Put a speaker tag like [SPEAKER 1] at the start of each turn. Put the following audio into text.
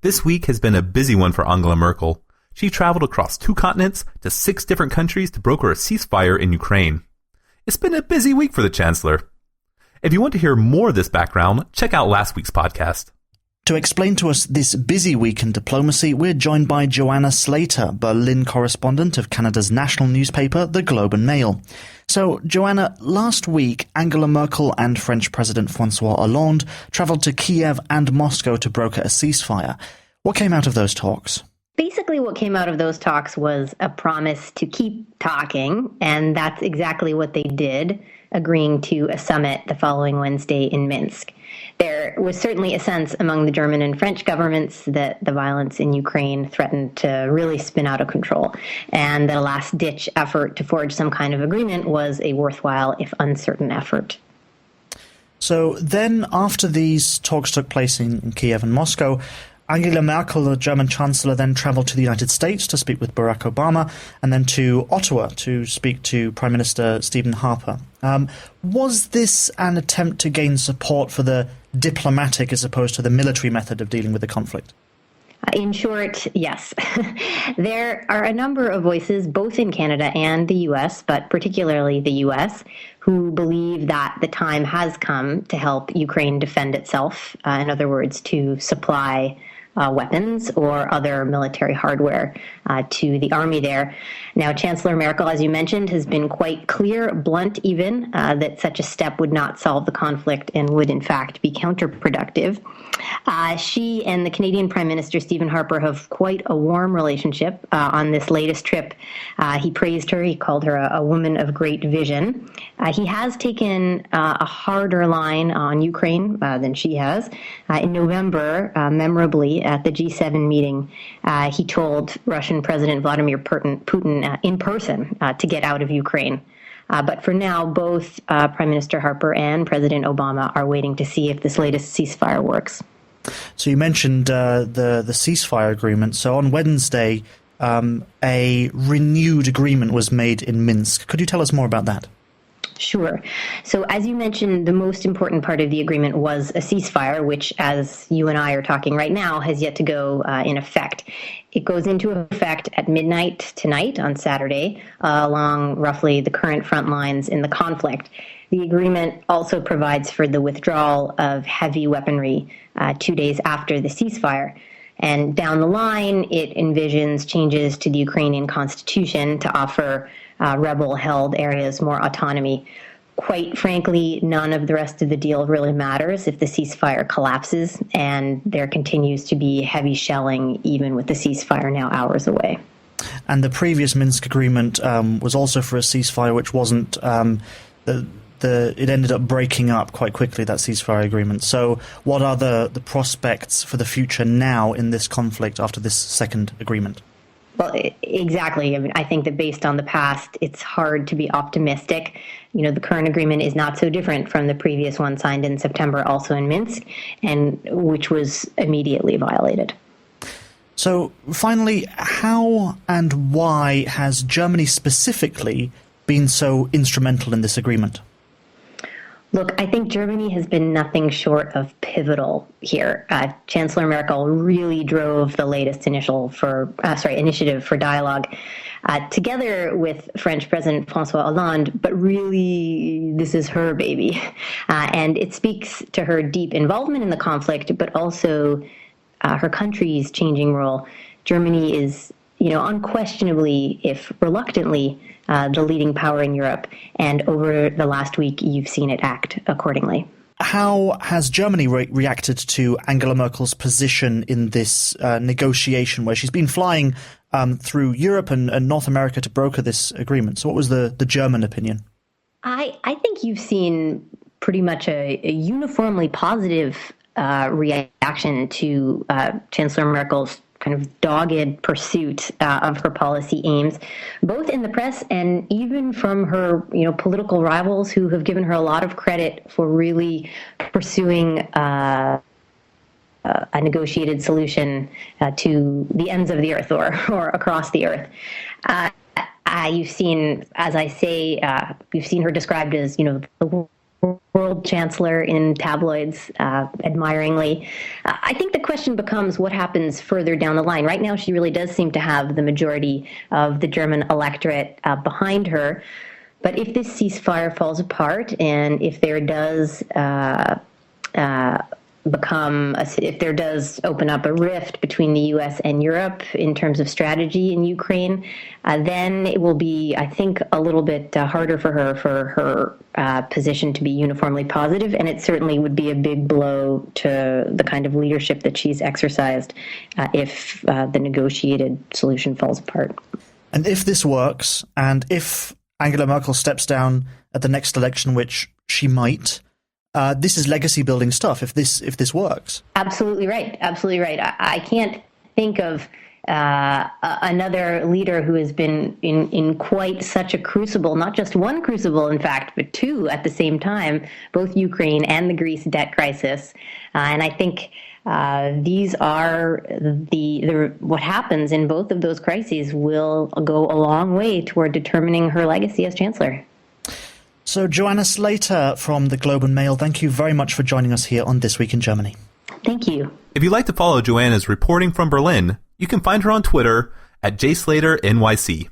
[SPEAKER 1] This week has been a busy one for Angela Merkel. She traveled across 2 continents to 6 different countries to broker a ceasefire in Ukraine. It's been a busy week for the chancellor. If you want to hear more of this background, check out last week's podcast.
[SPEAKER 2] To explain to us this busy week in diplomacy, we're joined by Joanna Slater, Berlin correspondent of Canada's national newspaper, The Globe and Mail. So, Joanna, last week, Angela Merkel and French President François Hollande travelled to Kiev and Moscow to broker a ceasefire. What came out of those talks?
[SPEAKER 3] Basically, what came out of those talks was a promise to keep talking, and that's exactly what they did, agreeing to a summit the following Wednesday in Minsk. There was certainly a sense among the German and French governments that the violence in Ukraine threatened to really spin out of control, and that a last-ditch effort to forge some kind of agreement was a worthwhile, if uncertain, effort.
[SPEAKER 2] So then, after these talks took place in Kiev and Moscow, Angela Merkel, the German chancellor, then travelled to the United States to speak with Barack Obama, and then to Ottawa to speak to Prime Minister Stephen Harper. Was this an attempt to gain support for the diplomatic as opposed to the military method of dealing with the conflict?
[SPEAKER 3] In short, yes. There are a number of voices, both in Canada and the U.S., but particularly the U.S., who believe that the time has come to help Ukraine defend itself, in other words, to supply weapons or other military hardware to the army there. Now, Chancellor Merkel, as you mentioned, has been quite clear, blunt even, that such a step would not solve the conflict and would, in fact, be counterproductive. She and the Canadian Prime Minister Stephen Harper have quite a warm relationship. On this latest trip, he praised her. He called her a woman of great vision. He has taken a harder line on Ukraine than she has. In November, memorably, at the G7 meeting, he told Russian President Vladimir Putin in person to get out of Ukraine. But for now, both Prime Minister Harper and President Obama are waiting to see if this latest ceasefire works.
[SPEAKER 2] So you mentioned the ceasefire agreement. So on Wednesday, a renewed agreement was made in Minsk. Could you tell us more about that?
[SPEAKER 3] Sure. So as you mentioned, the most important part of the agreement was a ceasefire, which, as you and I are talking right now, has yet to go in effect. It goes into effect at midnight tonight on Saturday, along roughly the current front lines in the conflict. The agreement also provides for the withdrawal of heavy weaponry 2 days after the ceasefire. And down the line, it envisions changes to the Ukrainian constitution to offer rebel-held areas more autonomy. Quite frankly, none of the rest of the deal really matters if the ceasefire collapses, and there continues to be heavy shelling even with the ceasefire now hours away.
[SPEAKER 2] And the previous Minsk agreement was also for a ceasefire, which wasn't it ended up breaking up quite quickly, that ceasefire agreement. So what are the prospects for the future now in this conflict after this second agreement?
[SPEAKER 3] Well, exactly. I mean, I think that based on the past, it's hard to be optimistic. You know, the current agreement is not so different from the previous one signed in September, also in Minsk, and which was immediately violated.
[SPEAKER 2] So finally, how and why has Germany specifically been so instrumental in this agreement?
[SPEAKER 3] Look, I think Germany has been nothing short of pivotal here. Chancellor Merkel really drove the latest initiative for dialogue, together with French President François Hollande, but really this is her baby. And it speaks to her deep involvement in the conflict, but also her country's changing role. Germany is, unquestionably, if reluctantly, the leading power in Europe, and over the last week, you've seen it act accordingly.
[SPEAKER 2] How has Germany reacted to Angela Merkel's position in this negotiation, where she's been flying through Europe and North America to broker this agreement? So what was the German opinion?
[SPEAKER 3] I think you've seen pretty much a uniformly positive reaction to Chancellor Merkel's kind of dogged pursuit of her policy aims, both in the press and even from her, political rivals who have given her a lot of credit for really pursuing a negotiated solution to the ends of the earth or across the earth. You've seen, as I say, you've seen her described as, the world chancellor in tabloids admiringly. I think the question becomes what happens further down the line. Right now, she really does seem to have the majority of the German electorate behind her. But if this ceasefire falls apart and if there does if there does open up a rift between the U.S. and Europe in terms of strategy in Ukraine, then it will be, I think, a little bit harder for her position to be uniformly positive, and it certainly would be a big blow to the kind of leadership that she's exercised if the negotiated solution falls apart.
[SPEAKER 2] And if this works, and if Angela Merkel steps down at the next election, which she might, this is legacy building stuff if this works.
[SPEAKER 3] Absolutely right. Absolutely right. I can't think of another leader who has been in quite such a crucible, not just one crucible, in fact, but two at the same time, both Ukraine and the Greece debt crisis. And I think these are what happens in both of those crises will go a long way toward determining her legacy as chancellor.
[SPEAKER 2] So, Joanna Slater from the Globe and Mail, thank you very much for joining us here on This Week in Germany.
[SPEAKER 3] Thank you.
[SPEAKER 1] If you'd like to follow Joanna's reporting from Berlin, you can find her on Twitter at JSlaterNYC.